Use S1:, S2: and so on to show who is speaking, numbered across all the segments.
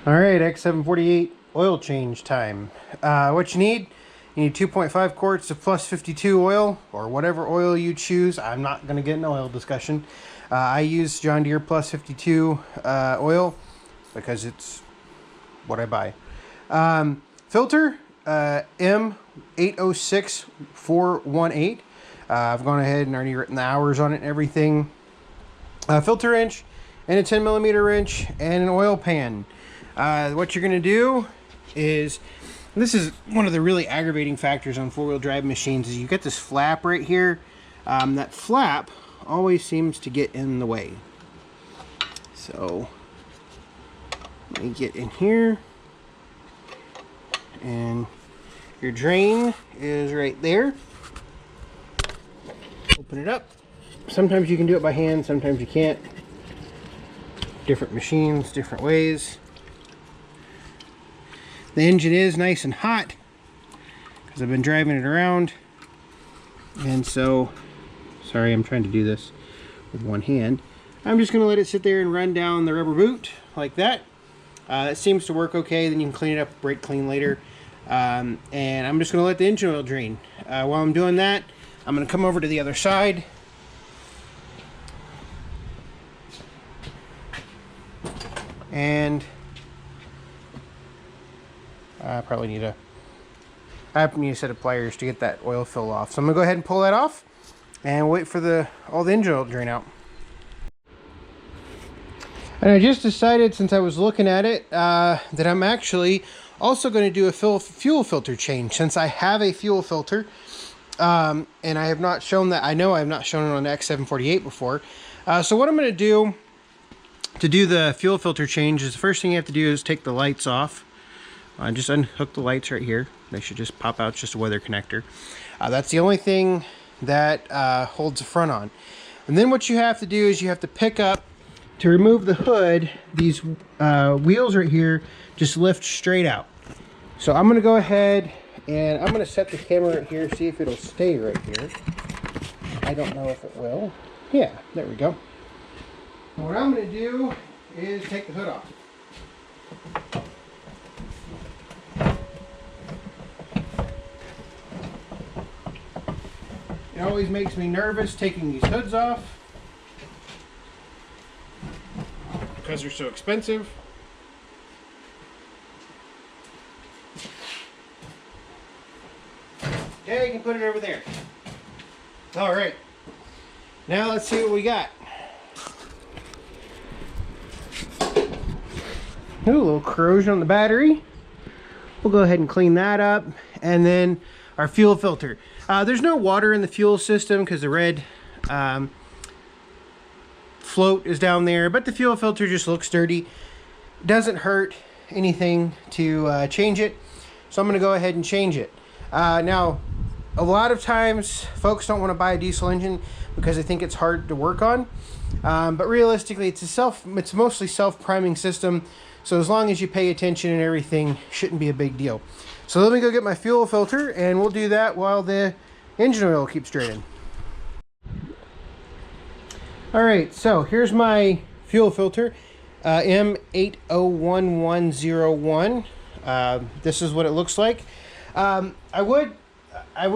S1: Alright, X748 oil change time. What you need 2.5 quarts of plus 52 oil, or whatever oil you choose. I'm not going to get an oil discussion. I use John Deere plus 52 oil because it's what I buy. Filter, M806418. I've gone ahead and already written the hours on it and everything. Filter wrench and a 10mm wrench and an oil pan. What you're going to do is, this is one of the really aggravating factors on four-wheel drive machines, is you get this flap right here. That flap always seems to get in the way. So let me get in here, and your drain is right there. Open it up. Sometimes you can do it by hand, sometimes you can't. Different machines, different ways. The engine is nice and hot because I've been driving it around, and so, sorry, I'm trying to do this with one hand. I'm just going to let it sit there and run down the rubber boot like that. It seems to work okay. Then you can clean it up, brake clean later. And I'm just going to let the engine oil drain. While I'm doing that, I'm going to come over to the other side. And I need a set of pliers to get that oil fill off. So I'm going to go ahead and pull that off and wait for all the engine oil to drain out. And I just decided, since I was looking at it, that I'm actually also going to do a fuel filter change, since I have a fuel filter. And I have not shown that. I know I have not shown it on the X748 before. So what I'm going to do the fuel filter change is, the first thing you have to do is take the lights off. Just unhook the lights right here. They should just pop out. It's just a weather connector. That's the only thing that holds the front on. And then what you have to do is you have to pick up, to remove the hood, these wheels right here just lift straight out. So I'm going to go ahead and I'm going to set the camera right here, see if it'll stay right here. I don't know if it will. Yeah, there we go. And what I'm going to do is take the hood off. It always makes me nervous taking these hoods off because they're so expensive. Okay, you can put it over there. All right, now let's see what we got. Ooh, a little corrosion on the battery. We'll go ahead and clean that up. And then our fuel filter. There's no water in the fuel system because the red float is down there, but the fuel filter just looks dirty. Doesn't hurt anything to change it, so I'm going to go ahead and change it. Now, a lot of times folks don't want to buy a diesel engine because they think it's hard to work on, but realistically it's mostly self-priming system, so as long as you pay attention and everything, shouldn't be a big deal. So let me go get my fuel filter, and we'll do that while the engine oil keeps draining. Alright, so here's my fuel filter, M801101. This is what it looks like. I would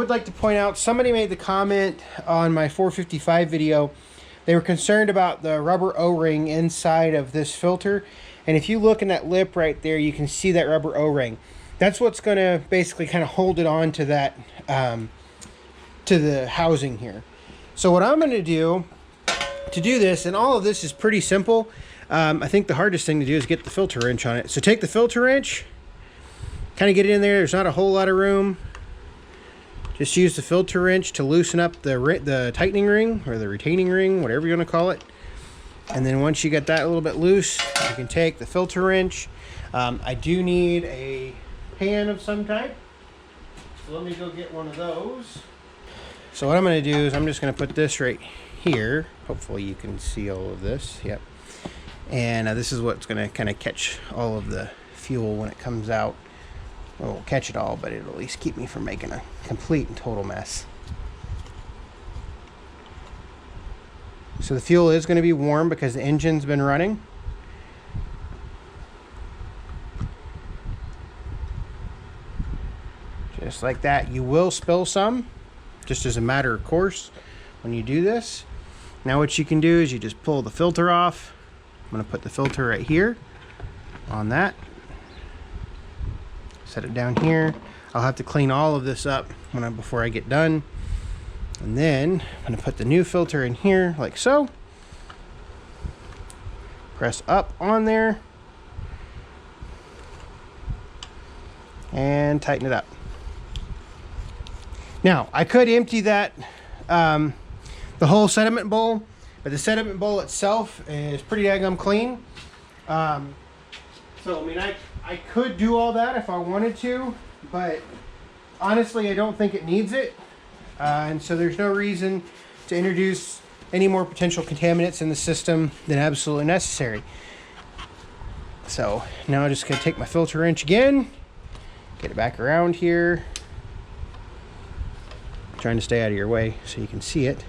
S1: like to point out, somebody made the comment on my 455 video. They were concerned about the rubber O-ring inside of this filter, and if you look in that lip right there, you can see that rubber O-ring. That's what's going to basically kind of hold it on to that, to the housing here. So what I'm going to do this, and all of this is pretty simple. I think the hardest thing to do is get the filter wrench on it. So take the filter wrench, kind of get it in there. There's not a whole lot of room. Just use the filter wrench to loosen up the tightening ring, or the retaining ring, whatever you want to call it. And then once you get that a little bit loose, you can take the filter wrench. I do need a pan of some type, so let me go get one of those. So what I'm going to do is I'm just going to put this right here. Hopefully you can see all of this. Yep. And this is what's going to kind of catch all of the fuel when it comes out. Well, it won't catch it all, but it'll at least keep me from making a complete and total mess. So the fuel is going to be warm because the engine's been running. just like that. You will spill some, just as a matter of course, when you do this. Now what you can do is you just pull the filter off. I'm going to put the filter right here on that. Set it down here. I'll have to clean all of this up before I get done. And then I'm going to put the new filter in here like so. Press up on there. And tighten it up. Now, I could empty that, the whole sediment bowl, but the sediment bowl itself is pretty daggum clean. So, I mean, I could do all that if I wanted to, but honestly, I don't think it needs it. And so there's no reason to introduce any more potential contaminants in the system than absolutely necessary. So now I'm just going to take my filter wrench again, get it back around here. I'm trying to stay out of your way so you can see it.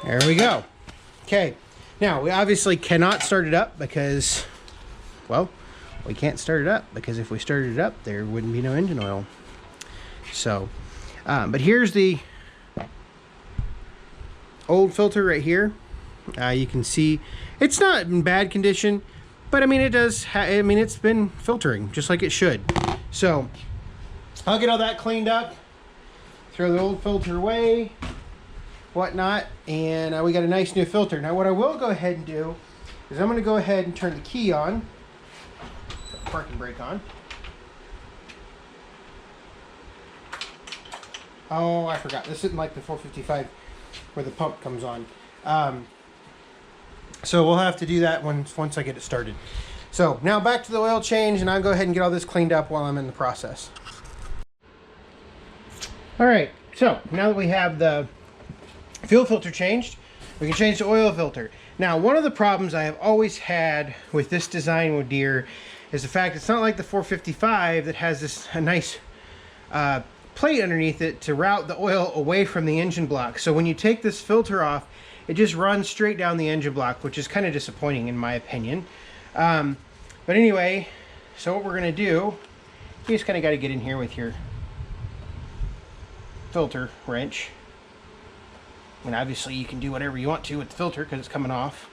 S1: There we go. Okay, now we obviously cannot start it up because, well, we can't start it up because if we started it up, there wouldn't be no engine oil. So, but here's the old filter right here. You can see it's not in bad condition, but I mean it does. I mean it's been filtering just like it should. So I'll get all that cleaned up, throw the old filter away, whatnot, and we got a nice new filter. Now what I will go ahead and do is I'm going to go ahead and turn the key on. Parking brake on. Oh, I forgot. This isn't like the 455 where the pump comes on. So we'll have to do that once I get it started. So now back to the oil change, and I'll go ahead and get all this cleaned up while I'm in the process. All right, so now that we have the fuel filter changed, we can change the oil filter. Now, one of the problems I have always had with this design with Deere is the fact it's not like the 455 that has a nice plate underneath it to route the oil away from the engine block. So when you take this filter off, it just runs straight down the engine block, which is kind of disappointing in my opinion. But anyway, so what we're going to do, you just kind of got to get in here with your filter wrench. I mean, obviously you can do whatever you want to with the filter because it's coming off.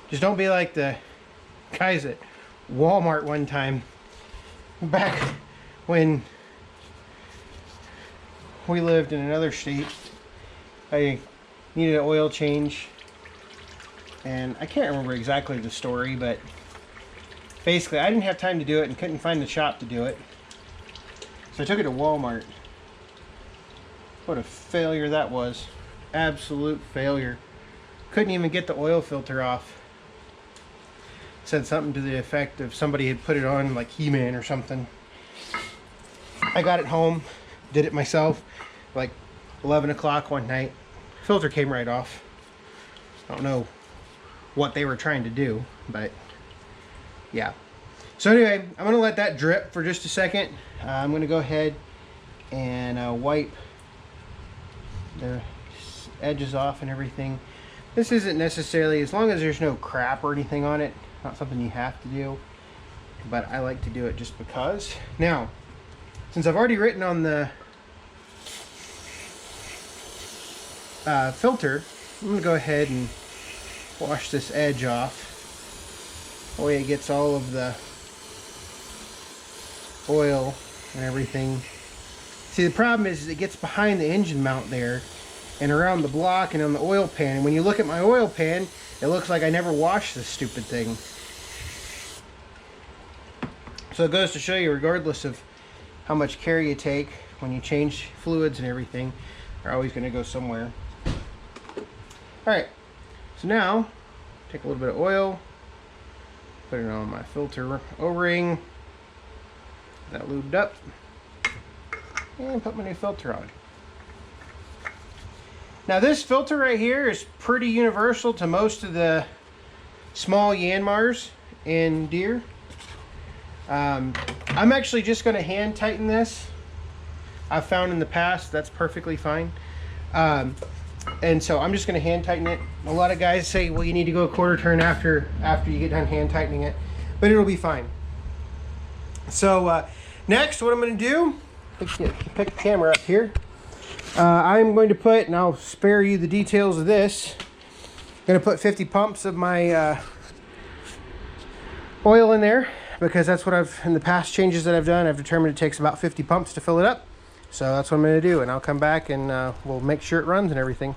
S1: Just don't be like the guys at Walmart one time back when we lived in another state. I needed an oil change, and I can't remember exactly the story, but basically I didn't have time to do it and couldn't find the shop to do it, so I took it to Walmart. What a failure that was. Absolute failure. Couldn't even get the oil filter off. Said something to the effect of somebody had put it on like He-Man or something. I got it home, did it myself, like 11 o'clock one night. Filter came right off. I don't know what they were trying to do, but yeah. So anyway, I'm going to let that drip for just a second. I'm going to go ahead and wipe the edges off and everything. This isn't necessarily, as long as there's no crap or anything on it, not something you have to do, but I like to do it just because. Now, since I've already written on the filter, I'm going to go ahead and wash this edge off. That way it gets all of the oil and everything. See, the problem is it gets behind the engine mount there and around the block and on the oil pan. And when you look at my oil pan, it looks like I never washed this stupid thing. So it goes to show you, regardless of how much care you take when you change fluids and everything, they're always going to go somewhere. Alright, so now take a little bit of oil, put it on my filter O-ring, that lubed up, and put my new filter on. Now this filter right here is pretty universal to most of the small Yanmars in Deere. I'm actually just going to hand tighten this. I've found in the past that's perfectly fine. And so I'm just going to hand tighten it. A lot of guys say, well, you need to go a quarter turn after you get done hand tightening it, but it'll be fine. So next, what I'm going to do, pick the camera up here. I'm going to put, and I'll spare you the details of this, I'm going to put 50 pumps of my oil in there, because that's what I've, in the past changes that I've done, I've determined it takes about 50 pumps to fill it up. So that's what I'm going to do, and I'll come back and we'll make sure it runs and everything.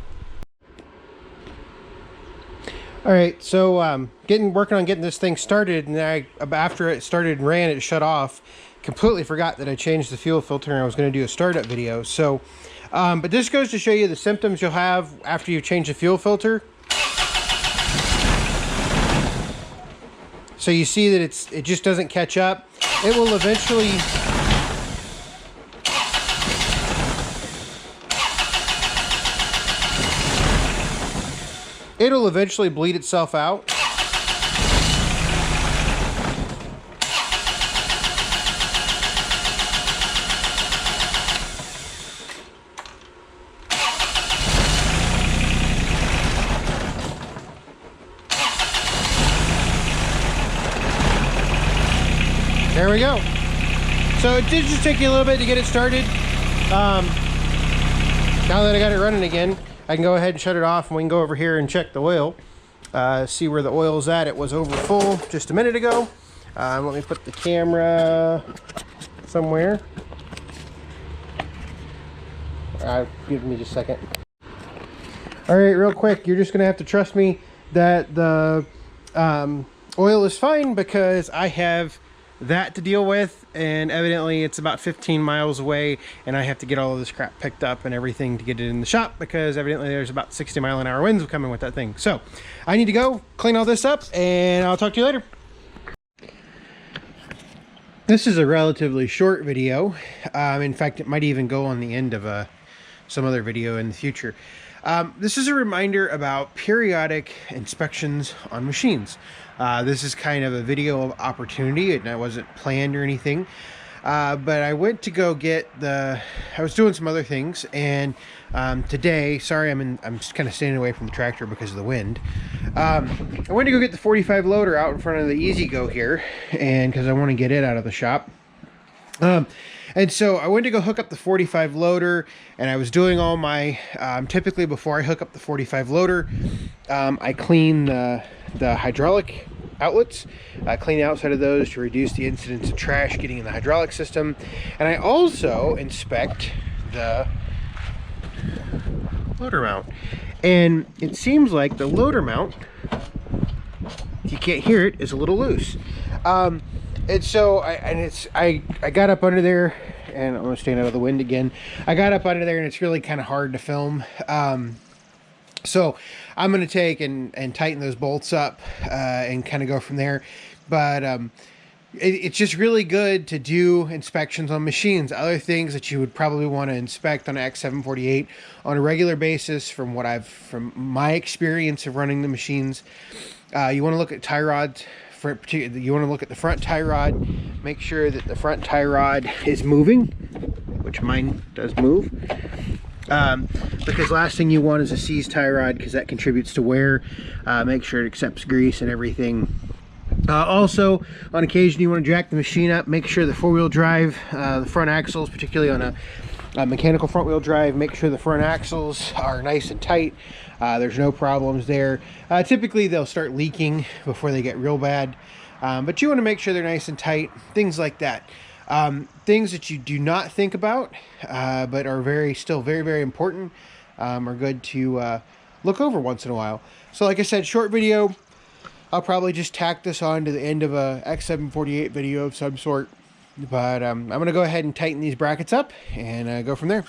S1: All right, so working on getting this thing started, and after it started and ran, it shut off. Completely forgot that I changed the fuel filter and I was going to do a startup video. So, but this goes to show you the symptoms you'll have after you change the fuel filter. So you see that it just doesn't catch up. It will eventually bleed itself out. There we go. So it did just take you a little bit to get it started. Now that I got it running again, I can go ahead and shut it off, and we can go over here and check the oil. See where the oil's at. It was over full just a minute ago. Let me put the camera somewhere. Give me just a second. All right, real quick, you're just gonna have to trust me that the oil is fine, because I have that to deal with, and evidently it's about 15 miles away, and I have to get all of this crap picked up and everything to get it in the shop, because evidently there's about 60-mile-an-hour winds coming with that thing. So I need to go clean all this up, and I'll talk to you later. This is a relatively short video. In fact, it might even go on the end of some other video in the future. This is a reminder about periodic inspections on machines. This is kind of a video of opportunity, and I wasn't planned or anything. But I went to go get I was doing some other things, and today, sorry, I'm kind of standing away from the tractor because of the wind. I went to go get the 45 loader out in front of the Easy Go here, and because I want to get it out of the shop. And so I went to go hook up the 45 loader, and I was doing all my, typically before I hook up the 45 loader, I clean the hydraulic outlets, clean the outside of those to reduce the incidence of trash getting in the hydraulic system. And I also inspect the loader mount. And it seems like the loader mount, you can't hear it, is a little loose. And so I got up under there, and I'm gonna stand out of the wind again. I got up under there, and it's really kind of hard to film. So I'm gonna take and tighten those bolts up and kind of go from there. But it's just really good to do inspections on machines. Other things that you would probably want to inspect on an X748 on a regular basis, from my experience of running the machines, you want to look at tie rods. You want to look at the front tie rod, make sure that the front tie rod is moving, which mine does move, because last thing you want is a seized tie rod, because that contributes to wear. Make sure it accepts grease and everything. Also, on occasion, you want to jack the machine up, make sure the four-wheel drive, the front axles, particularly on a mechanical front-wheel drive, make sure the front axles are nice and tight. There's no problems there. Typically, they'll start leaking before they get real bad, but you want to make sure they're nice and tight, things like that. Things that you do not think about, but are still very, very important, are good to look over once in a while. So like I said, short video. I'll probably just tack this on to the end of a X748 video of some sort. But I'm going to go ahead and tighten these brackets up and go from there.